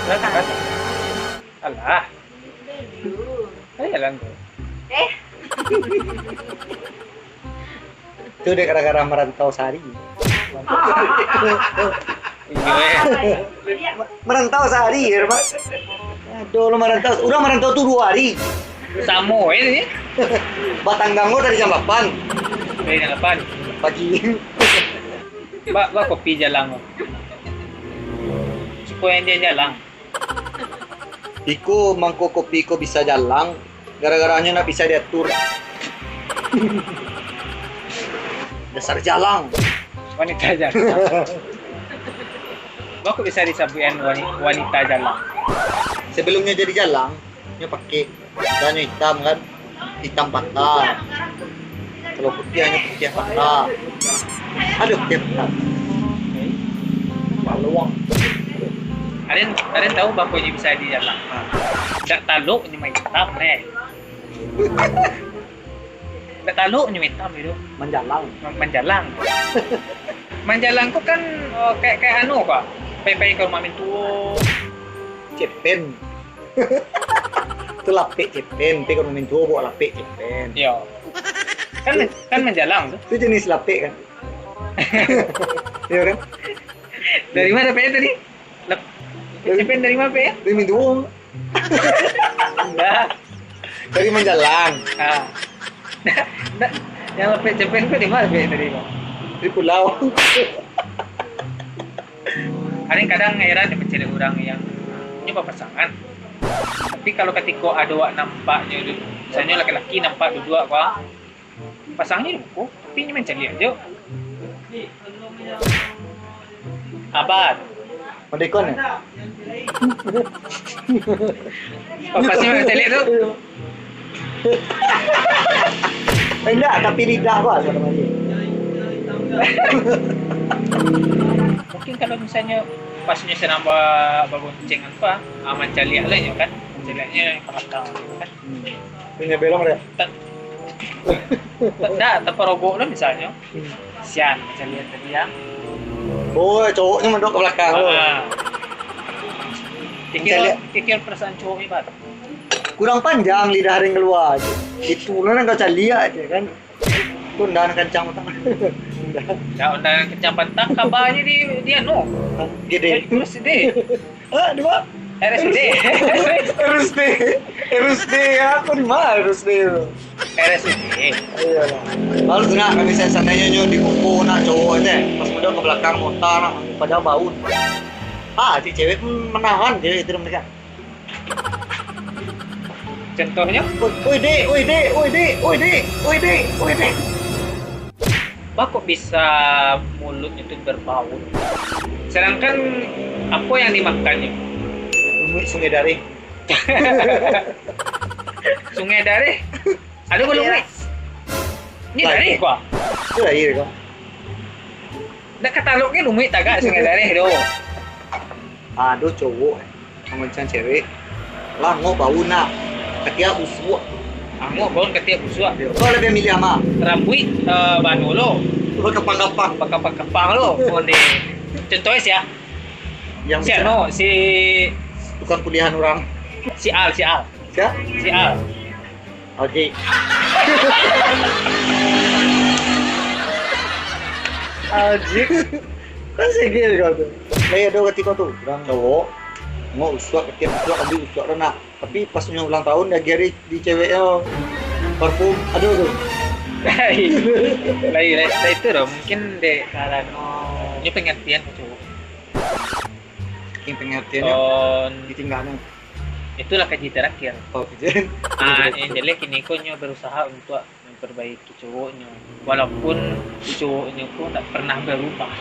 Berangkat kan? Alah, ayo tuh. Itu deh gara-gara merantau sehari. Iya. Merantau sehari ya, Pak. Aduh, lu merantau. Udah merantau tuh 2 hari. Samo ini. Batang ganggu dari jam 8 Dari jam 8. pagi. Ba kopi jalan mo. Supaya dia jalan. Iko mangko kopi ko bisa jalan gara-garanya nggak bisa diatur. Dasar jalang. Wanita jalan. Ba bisa disabihan wanita jalan. Sebelumnya jadi jalang, dia pakai dannya hitam kan, hitam patah. Kalau putih hanya putih patah. Aduh, putih patah. Maluang. Ada tahu bakunya bisa di jalan. Tak taluk ni may hitam nih. Tak taluk ni may hitam itu. Menjalang. Menjalang. Menjalang ko kan kayak anu kok. Pay ke rumah mintu. Cepen. Itu lapik cepen, tapi kalau mintu bawa lapik cepen. Yo. Kan menjalang tuh. Itu jenis lapik kan? Iya kan? Dari mana Pe tadi? Cepen dari mana Pe? Dari mintu. Enggak. Dari menjalang. Ah. Nah, yang lepet cepen ko di mana Pe tadi kok? Dari pulau. Ada yang kadang heran di mencari orang yang nyoba pasangan. Tapi kalau ketika ada wak nampaknya, misalnya laki-laki nampak dua kok, pasangnya buku, tapi ini mencari aja. Abad. Mendekon ya? Pasti mencari itu. Enggak, tapi lidah apa sama dia. Mungkin kalau misalnya pasnya senamba bagonceng apa, aman cari lah ya kan, carinya kelakang gitu kan. Punya belong ya? Tak terperogok lah misalnya. Sian cari tadi ya. Oh, cowoknya mendok ke belakang lo. Kikir perasaan cowok ini, Pak. Kurang panjang lidah ring keluar. Itu lo nggak bisa lihat ya kan? Tundan kencang utang. Ya, undangan kecamatan kabarnya dia no. Gede. RSUD. Ah, dua. RSUD. RSD ya, aku di mana RSD itu? RSUD. Iya lah. Lalu nggak kami saya sananya nyo di kuku nak cowok aja, pas muda ke belakang motor nak pada baut. Ah, si cewek menahan cewek itu mereka. Contohnya, Woi dek. Pak kok bisa mulutnya itu berbau? Sedangkan apa yang dimakannya? Sungai Daring. Sungai Dareh. Ada belum nih? Ini Dareh kok. Itu lahir kok. Nak katalognya lumit agak Sungai Dareh do. Aduh cowok sama cewek lango bau nak ketiak usuk. Kamu bangun ketiak busuk. Kau lebih milih ama Rambut banu lo, kepang-kepang kepang lo. Konde. Contohnya sih ya. yang Si ano, bukan pilihan orang. si Al. Siap? Si Al. Oke. Ajik. Kan segel kau tuh. Saya ada ketika tuh orang cowok mau usuk ketiak usuk ambil usuk renang. Tapi pas punya ulang tahun dia gari di ceweknya parfum. Aduh tuh. Lain itu dong. Mungkin deh karena ini pengertian cowok. Yang pengertiannya On ditinggalnya. itulah kaji terakhir. Oh, kejadian. Yang jelek ini konya berusaha untuk memperbaiki cowoknya, walaupun cowoknya pun tak pernah berubah.